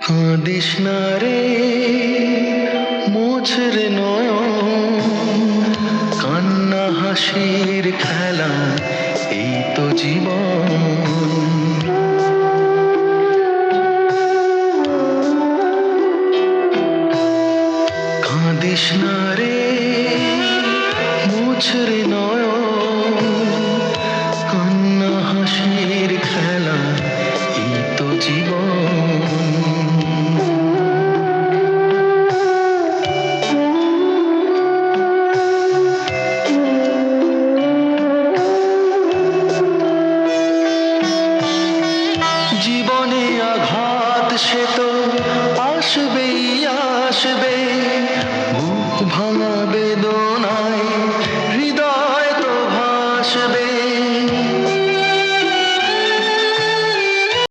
কাঁদিস না রে মোছ রে নয়ন, কান্না হাসির খেলা এই তো জীবন। কাঁদিস না রে মোছ রে নয়ন, কান্না হাসির খেলা এই তো জীবন। জীবনে আঘাত সে তো আসবেই আসবে, বুক ভাঙা বেদনা